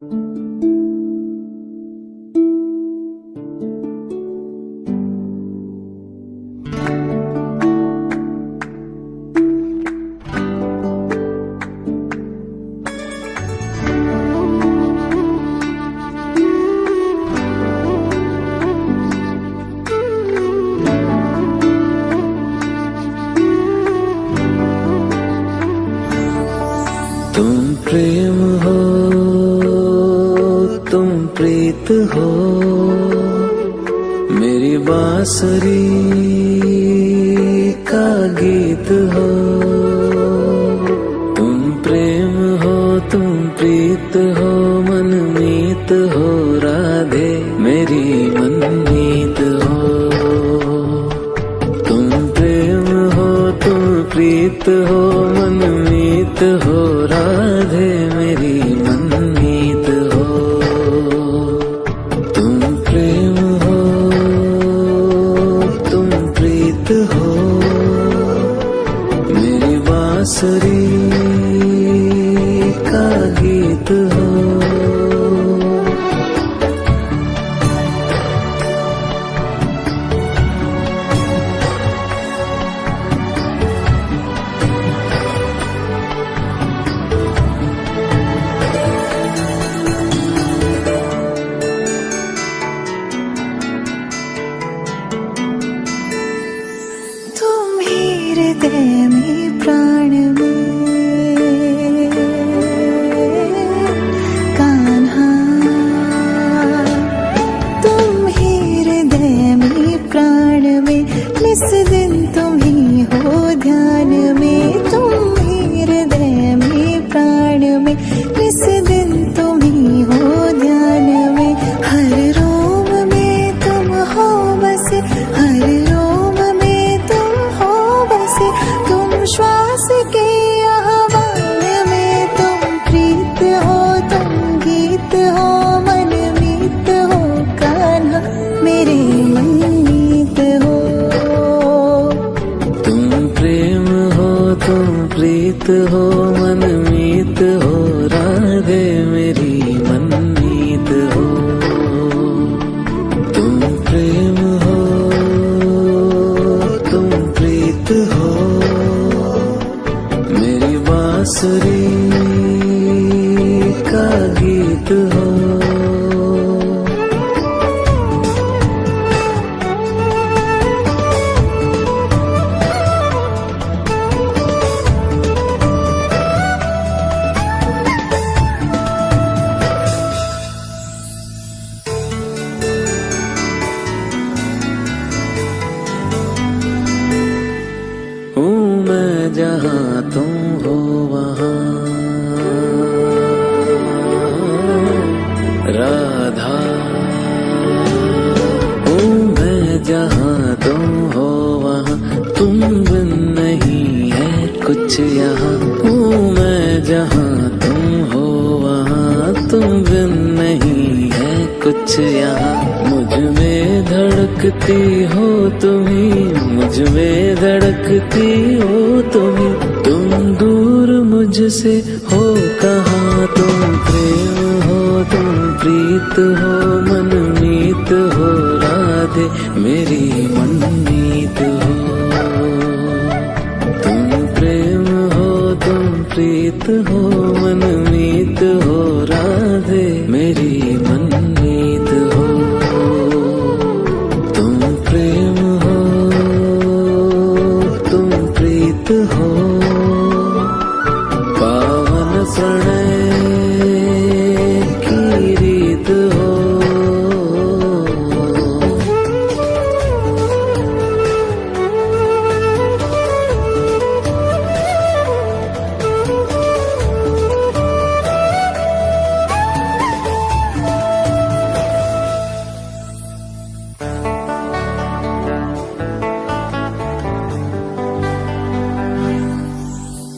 तुम प्रेम हो, तुम प्रीत हो, मेरी बांसुरी का गीत हो। तुम प्रेम हो, तुम प्रीत हो, मनमीत हो, राधे मेरी मनमीत हो। तुम प्रेम हो, तुम प्रीत हो, मनमीत हो, राधे मेरी मनमीत हो। तुम प्रेम हो, तुम प्रीत हो, मेरी बांसुरी का गीत हो। हृदय में प्राण में कान्हा, तुम ही हृदय में प्राण में, निस दिन तुम ही हो ध्यान में। तुम ही हृदय में प्राण में, निस दिन तुम ही हो ध्यान में। हर रोम में तुम हो बसे, हर रोम में तुम हो बसे। तुम श्वास के आह्वान में, तुम प्रीत हो, तुम गीत हो, मनमीत हो, कान्हा मेरे मनमीत हो। तुम प्रेम हो, तुम प्रीत हो, मनमीत हो, राधे मेरी मनमीत हो। तुम प्रेम हो, तुम प्रीत हो, मेरी बांसुरी का गीत हो। जहाँ तुम हो वहाँ राधा हूँ मैं, जहाँ तुम हो वहाँ तुम बिन नहीं है कुछ यहाँ। हूँ मैं जहाँ तुम हो वहाँ तुम बिन नहीं है कुछ यहाँ। मुझ में धड़कती हो तुम्ही, मुझ में धड़कती हो तुम्ही, तुम दूर मुझसे हो कहाँ। तुम प्रेम हो, तुम प्रीत हो, मनमीत हो, राधे मेरी मनमीत हो। तुम प्रेम हो, तुम प्रीत हो, मनमीत हो, राधे मेरी मनमीत हो। तुम प्रेम हो, तुम प्रीत हो, पावन प्रणय की रीत हो।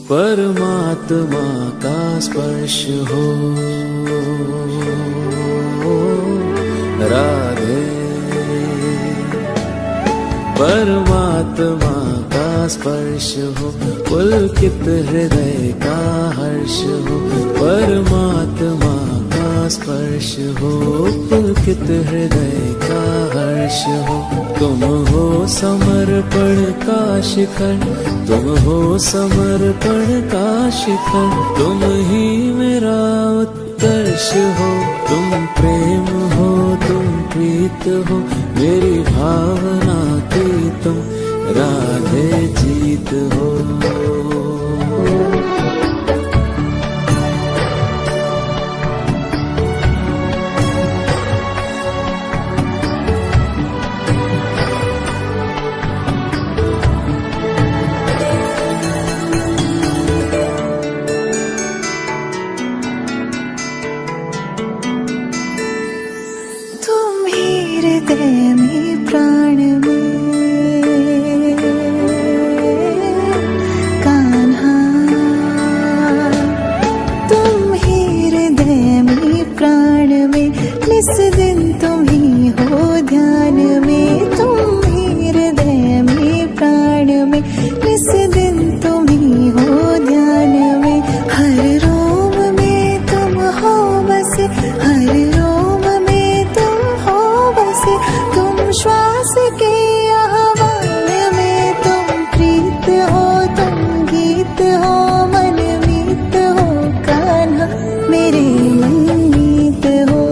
परमात्मा का स्पर्श हो राधे, परमात्मा का स्पर्श हो, पुलकित हृदय का हर्ष हो। परमात्मा का स्पर्श हो, पुलकित हृदय का हर्ष हो। तुम हो समर्पण का शिखर, तुम हो समर्पण का शिखर। तुम ही मेरा उत्कर्ष हो, तुम प्रेम हो, तुम प्रीत हो। मेरी भावना की तुम राधे जीत हो। हृदय में प्राण में कान्हा, तुम ही हृदय में प्राण में, निस दिन तुम ही हो ध्यान में। तुम ही हृदय में प्राण में, निस दिन तुम ही हो ध्यान में। हर रोम में तुम हो बसे, हर रोम में तुम हो बसे। तुम श्वास के आह्वान में, तुम प्रीत हो, तुम गीत हो, मन मीत हो। कान्हा मेरे मनमीत हो।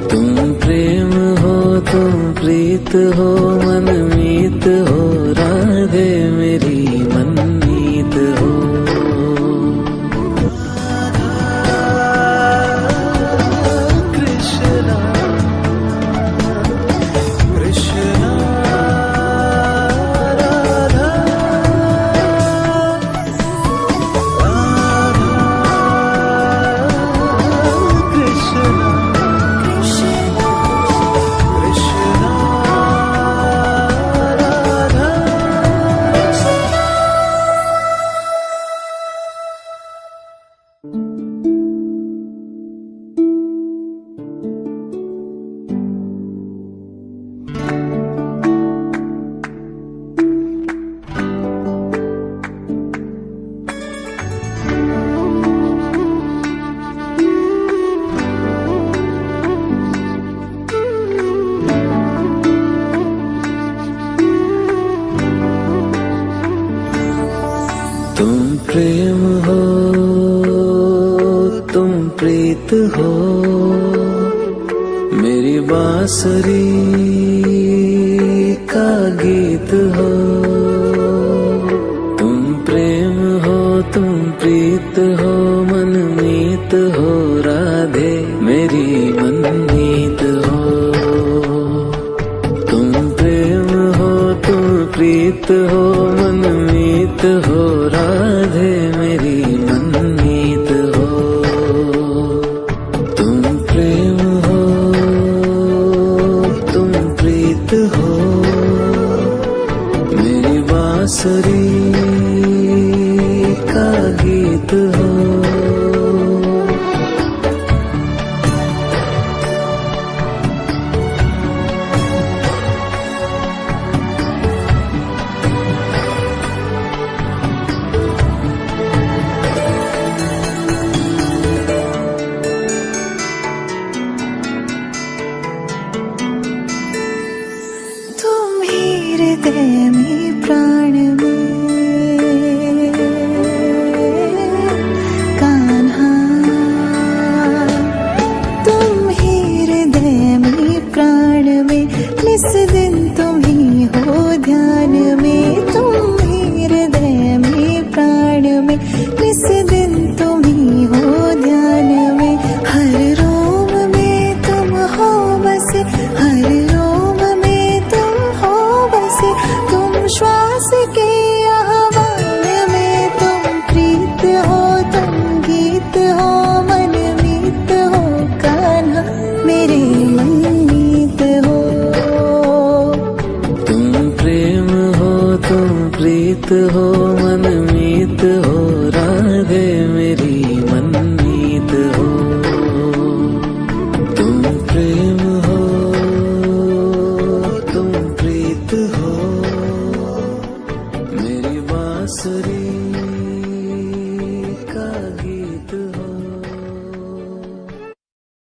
तुम प्रेम हो, तुम प्रीत हो, मनमीत हो। राधे मेरी मनमीत हो। तुम प्रेम हो, तुम प्रीत हो। मेरी बांसुरी का गीत हो। तुम प्रेम हो, तुम प्रीत हो, मनमीत हो। राधे मेरी मनमीत हो। तुम प्रेम हो, तुम प्रीत हो,